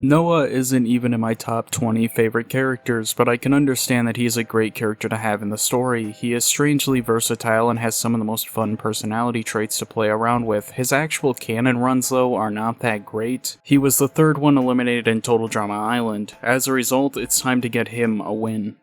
Noah isn't even in my top 20 favorite characters, but I can understand that he's a great character to have in the story. He is strangely versatile and has some of the most fun personality traits to play around with. His actual canon runs, though, are not that great. He was the third one eliminated in Total Drama Island. As a result, it's time to get him a win.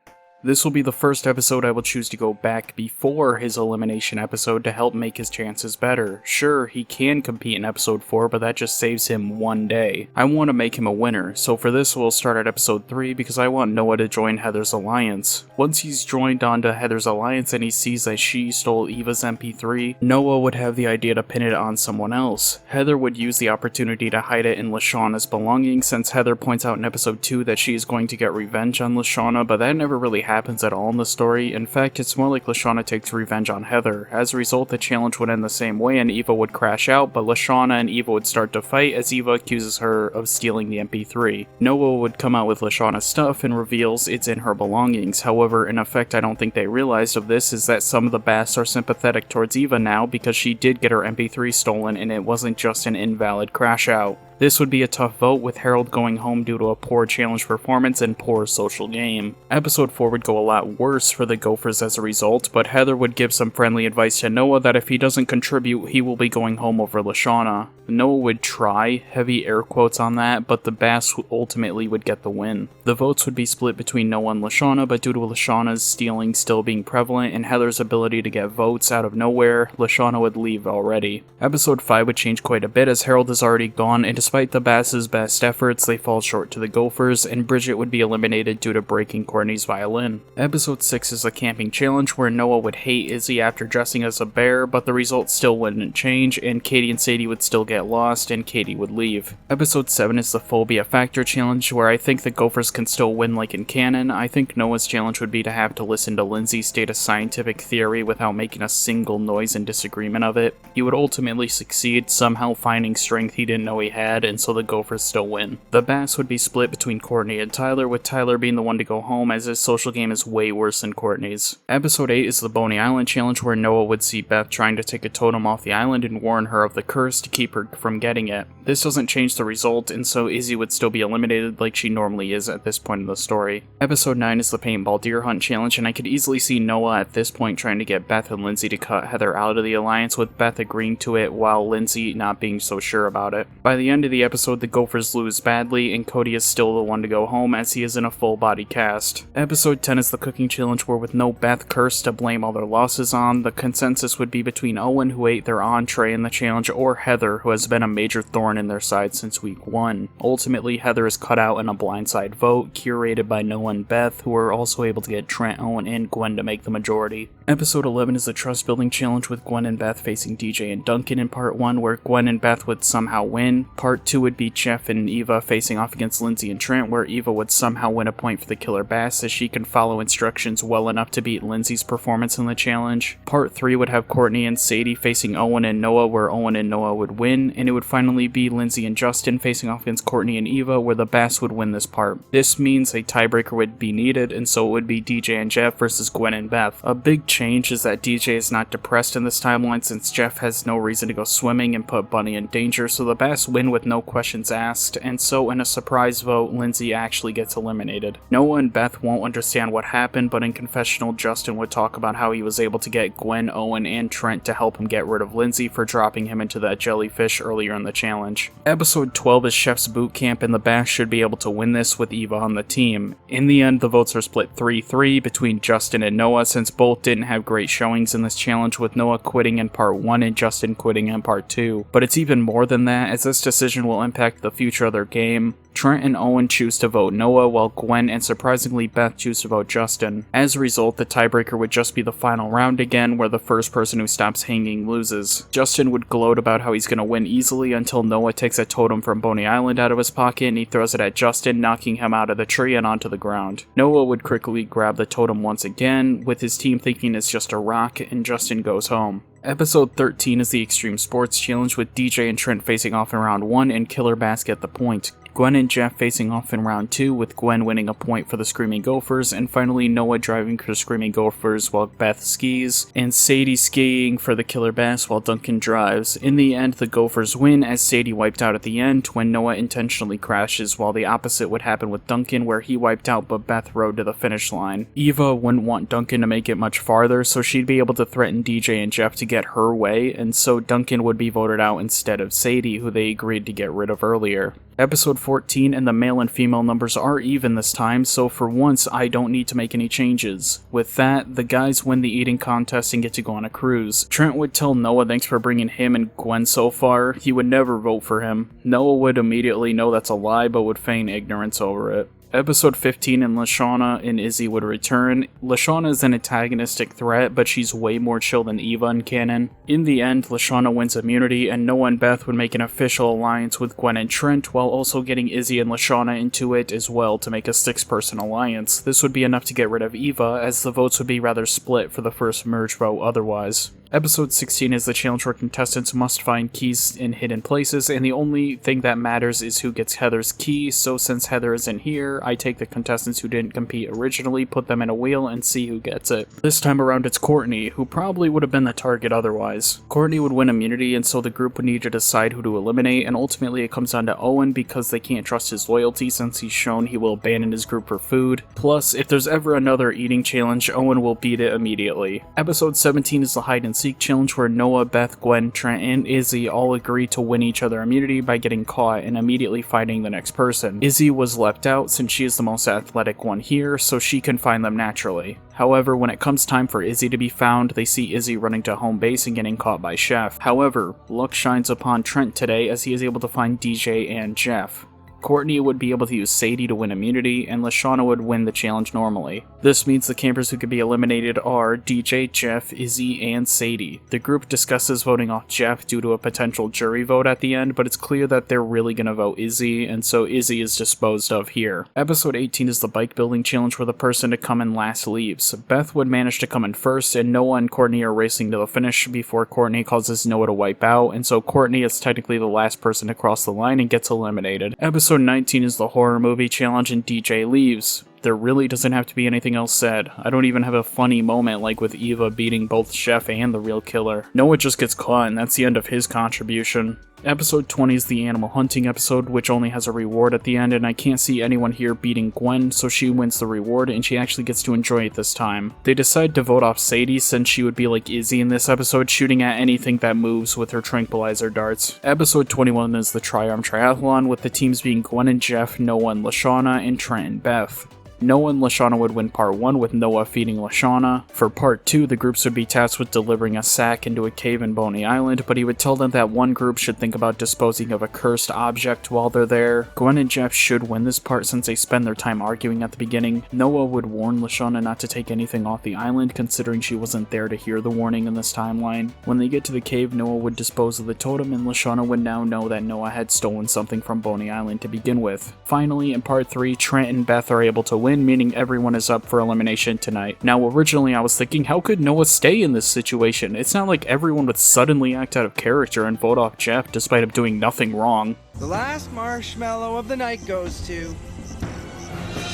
This will be the first episode I will choose to go back before his elimination episode to help make his chances better. Sure, he can compete in episode 4, but that just saves him one day. I want to make him a winner, so for this we'll start at episode 3 because I want Noah to join Heather's alliance. Once he's joined onto Heather's alliance and he sees that she stole Eva's MP3, Noah would have the idea to pin it on someone else. Heather would use the opportunity to hide it in Lashauna's belongings, since Heather points out in episode 2 that she is going to get revenge on Lashauna, but that never really happens at all in the story. In fact, it's more like Lashauna takes revenge on Heather. As a result, the challenge would end the same way and Eva would crash out, but Lashauna and Eva would start to fight as Eva accuses her of stealing the MP3. Noah would come out with Lashauna's stuff and reveals it's in her belongings. However, in effect, I don't think they realized of this is that some of the Basts are sympathetic towards Eva now because she did get her MP3 stolen and it wasn't just an invalid crash out. This would be a tough vote, with Harold going home due to a poor challenge performance and poor social game. Episode 4 would go a lot worse for the Gophers as a result, but Heather would give some friendly advice to Noah that if he doesn't contribute, he will be going home over Lashauna. Noah would try, heavy air quotes on that, but the Basts ultimately would get the win. The votes would be split between Noah and Lashauna, but due to Lashauna's stealing still being prevalent and Heather's ability to get votes out of nowhere, Lashauna would leave already. Episode 5 would change quite a bit as Harold is already gone, and despite the Basts' best efforts, they fall short to the Gophers, and Bridget would be eliminated due to breaking Courtney's violin. Episode 6 is a camping challenge where Noah would hate Izzy after dressing as a bear, but the results still wouldn't change, and Katie and Sadie would still get lost, and Katie would leave. Episode 7 is the Phobia Factor challenge, where I think the Gophers can still win like in canon. I think Noah's challenge would be to have to listen to Lindsay state a scientific theory without making a single noise in disagreement of it. He would ultimately succeed, somehow finding strength he didn't know he had, and so the Gophers still win. The Basts would be split between Courtney and Tyler, with Tyler being the one to go home as his social game is way worse than Courtney's. Episode 8 is the Boney Island challenge, where Noah would see Beth trying to take a totem off the island and warn her of the curse to keep her from getting it. This doesn't change the result, and so Izzy would still be eliminated like she normally is at this point in the story. Episode 9 is the Paintball Deer Hunt challenge, and I could easily see Noah at this point trying to get Beth and Lindsay to cut Heather out of the alliance, with Beth agreeing to it while Lindsay not being so sure about it. By the end of the episode, the Gophers lose badly, and Cody is still the one to go home as he is in a full body cast. Episode 10 is the Cooking Challenge, where with no Beth cursed to blame all their losses on, the consensus would be between Owen, who ate their entree in the challenge, or Heather, who has been a major thorn in their side since week 1. Ultimately, Heather is cut out in a blindside vote, curated by Noah and Beth, who are also able to get Trent, Owen, and Gwen to make the majority. Episode 11 is the Trust Building Challenge, with Gwen and Beth facing DJ and Duncan in part 1, where Gwen and Beth would somehow win. Part 2 would be Jeff and Eva facing off against Lindsay and Trent, where Eva would somehow win a point for the Killer Bass as she can follow instructions well enough to beat Lindsay's performance in the challenge. Part 3 would have Courtney and Sadie facing Owen and Noah, where Owen and Noah would win, and it would finally be Lindsay and Justin facing off against Courtney and Eva, where the Bass would win this part. This means a tiebreaker would be needed, and so it would be DJ and Jeff versus Gwen and Beth. A big change is that DJ is not depressed in this timeline since Jeff has no reason to go swimming and put Bunny in danger, so the Bass win with no questions asked, and so in a surprise vote, Lindsay actually gets eliminated. Noah and Beth won't understand what happened, but in confessional, Justin would talk about how he was able to get Gwen, Owen, and Trent to help him get rid of Lindsay for dropping him into that jellyfish earlier in the challenge. Episode 12 is Chef's Boot Camp, and the Bass should be able to win this with Eva on the team. In the end, the votes are split 3-3 between Justin and Noah, since both didn't have great showings in this challenge, with Noah quitting in part 1 and Justin quitting in part 2. But it's even more than that, as this decision will impact the future of their game. Trent and Owen choose to vote Noah, while Gwen and surprisingly Beth choose to vote Justin. As a result, the tiebreaker would just be the final round again, where the first person who stops hanging loses. Justin would gloat about how he's gonna win easily until Noah takes a totem from Boney Island out of his pocket and he throws it at Justin, knocking him out of the tree and onto the ground. Noah would quickly grab the totem once again, with his team thinking it's just a rock, and Justin goes home. Episode 13 is the Extreme Sports Challenge, with DJ and Trent facing off in round 1 and Killer Bass get the point. Gwen and Jeff facing off in round 2, with Gwen winning a point for the Screaming Gophers, and finally Noah driving for the Screaming Gophers while Beth skis, and Sadie skiing for the Killer Bass while Duncan drives. In the end, the Gophers win as Sadie wiped out at the end when Noah intentionally crashes, while the opposite would happen with Duncan where he wiped out but Beth rode to the finish line. Eva wouldn't want Duncan to make it much farther, so she'd be able to threaten DJ and Jeff to get her way, and so Duncan would be voted out instead of Sadie, who they agreed to get rid of earlier. Episode 14 and the male and female numbers are even this time, so for once I don't need to make any changes. With that, the guys win the eating contest and get to go on a cruise. Trent would tell Noah thanks for bringing him and Gwen so far. He would never vote for him. Noah would immediately know that's a lie but would feign ignorance over it. Episode 15 and Lashana and Izzy would return. Lashana is an antagonistic threat, but she's way more chill than Eva in canon. In the end, Lashana wins immunity, and Noah and Beth would make an official alliance with Gwen and Trent, while also getting Izzy and Lashana into it as well to make a 6-person alliance. This would be enough to get rid of Eva, as the votes would be rather split for the first merge vote otherwise. Episode 16 is the challenge where contestants must find keys in hidden places, and the only thing that matters is who gets Heather's key, so since Heather isn't here, I take the contestants who didn't compete originally, put them in a wheel, and see who gets it. This time around it's Courtney, who probably would have been the target otherwise. Courtney would win immunity, and so the group would need to decide who to eliminate, and ultimately it comes down to Owen because they can't trust his loyalty since he's shown he will abandon his group for food. Plus, if there's ever another eating challenge, Owen will beat it immediately. Episode 17 is the hide and seek challenge where Noah, Beth, Gwen, Trent, and Izzy all agree to win each other immunity by getting caught and immediately fighting the next person. Izzy was left out since she is the most athletic one here, so she can find them naturally. However, when it comes time for Izzy to be found, they see Izzy running to home base and getting caught by Chef. However, luck shines upon Trent today as he is able to find DJ and Jeff. Courtney would be able to use Sadie to win immunity, and Lashana would win the challenge normally. This means the campers who could be eliminated are DJ, Jeff, Izzy, and Sadie. The group discusses voting off Jeff due to a potential jury vote at the end, but it's clear that they're really gonna vote Izzy, and so Izzy is disposed of here. Episode 18 is the bike building challenge where the person to come in last leaves. Beth would manage to come in first, and Noah and Courtney are racing to the finish before Courtney causes Noah to wipe out, and so Courtney is technically the last person to cross the line and gets eliminated. Episode 19 is the horror movie challenge and DJ leaves. There really doesn't have to be anything else said. I don't even have a funny moment like with Eva beating both Chef and the real killer. Noah just gets caught and that's the end of his contribution. Episode 20 is the animal hunting episode, which only has a reward at the end, and I can't see anyone here beating Gwen, so she wins the reward and she actually gets to enjoy it this time. They decide to vote off Sadie since she would be like Izzy in this episode, shooting at anything that moves with her tranquilizer darts. Episode 21 is the Tri-Arm Triathlon, with the teams being Gwen and Jeff, Noah and Lashana, and Trent and Beth. Noah and Lashana would win part 1 with Noah feeding Lashana. For part 2, the groups would be tasked with delivering a sack into a cave in Boney Island, but he would tell them that one group should think about disposing of a cursed object while they're there. Gwen and Jeff should win this part since they spend their time arguing at the beginning. Noah would warn Lashana not to take anything off the island, considering she wasn't there to hear the warning in this timeline. When they get to the cave, Noah would dispose of the totem, and Lashana would now know that Noah had stolen something from Boney Island to begin with. Finally, in part 3, Trent and Beth are able to win, meaning everyone is up for elimination tonight. Now, originally I was thinking, how could Noah stay in this situation? It's not like everyone would suddenly act out of character and vote off Jeff despite him doing nothing wrong. The last marshmallow of the night goes to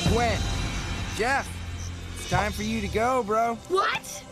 Gwen. Jeff, it's time for you to go, bro. What?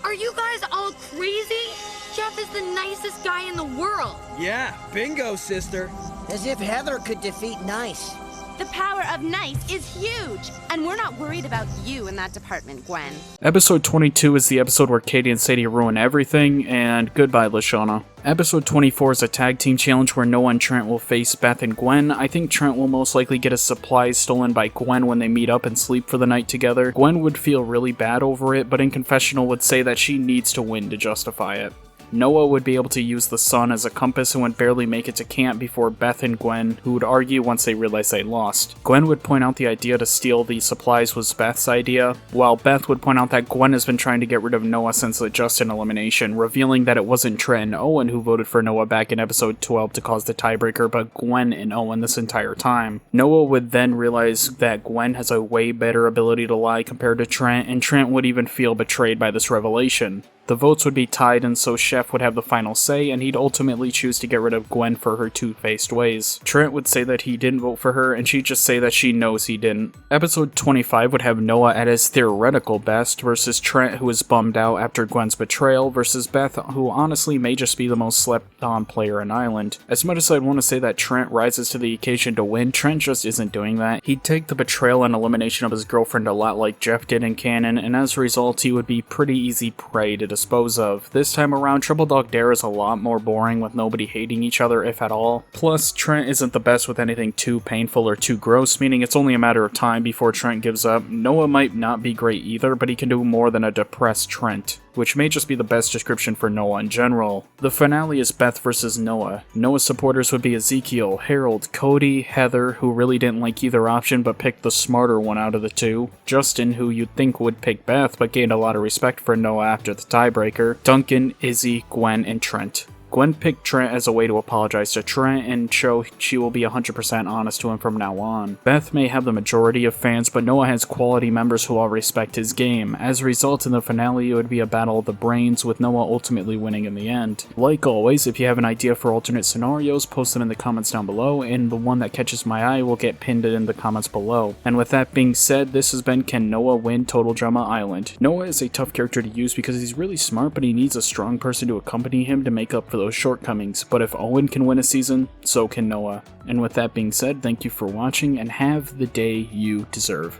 Are you guys all crazy? Jeff is the nicest guy in the world. Yeah, bingo, sister. As if Heather could defeat nice. The power of nice is huge, and we're not worried about you in that department, Gwen. Episode 22 is the episode where Katie and Sadie ruin everything, and goodbye, Lashana. Episode 24 is a tag team challenge where Noah and Trent will face Beth and Gwen. I think Trent will most likely get his supplies stolen by Gwen when they meet up and sleep for the night together. Gwen would feel really bad over it, but in confessional would say that she needs to win to justify it. Noah would be able to use the sun as a compass and would barely make it to camp before Beth and Gwen, who would argue once they realized they lost. Gwen would point out the idea to steal the supplies was Beth's idea, while Beth would point out that Gwen has been trying to get rid of Noah since the Justin elimination, revealing that it wasn't Trent and Owen who voted for Noah back in episode 12 to cause the tiebreaker, but Gwen and Owen this entire time. Noah would then realize that Gwen has a way better ability to lie compared to Trent, and Trent would even feel betrayed by this revelation. The votes would be tied, and so Chef would have the final say, and he'd ultimately choose to get rid of Gwen for her two-faced ways. Trent would say that he didn't vote for her, and she'd just say that she knows he didn't. Episode 25 would have Noah at his theoretical best versus Trent, who is bummed out after Gwen's betrayal, versus Beth, who honestly may just be the most slept-on player in Island. As much as I'd want to say that Trent rises to the occasion to win, Trent just isn't doing that. He'd take the betrayal and elimination of his girlfriend a lot like Jeff did in canon, and as a result, he would be pretty easy prey to dispose of. This time around, Triple Dog Dare is a lot more boring with nobody hating each other, if at all. Plus, Trent isn't the best with anything too painful or too gross, meaning it's only a matter of time before Trent gives up. Noah might not be great either, but he can do more than a depressed Trent, which may just be the best description for Noah in general. The finale is Beth versus Noah. Noah's supporters would be Ezekiel, Harold, Cody, Heather, who really didn't like either option but picked the smarter one out of the two, Justin, who you'd think would pick Beth but gained a lot of respect for Noah after the tiebreaker, Duncan, Izzy, Gwen, and Trent. Gwen picked Trent as a way to apologize to Trent and show she will be 100% honest to him from now on. Beth may have the majority of fans, but Noah has quality members who all respect his game. As a result, in the finale, it would be a battle of the brains, with Noah ultimately winning in the end. Like always, if you have an idea for alternate scenarios, post them in the comments down below, and the one that catches my eye will get pinned in the comments below. And with that being said, this has been Can Noah Win Total Drama Island? Noah is a tough character to use because he's really smart, but he needs a strong person to accompany him to make up for those shortcomings, but if Owen can win a season, so can Noah. And with that being said, thank you for watching, and have the day you deserve.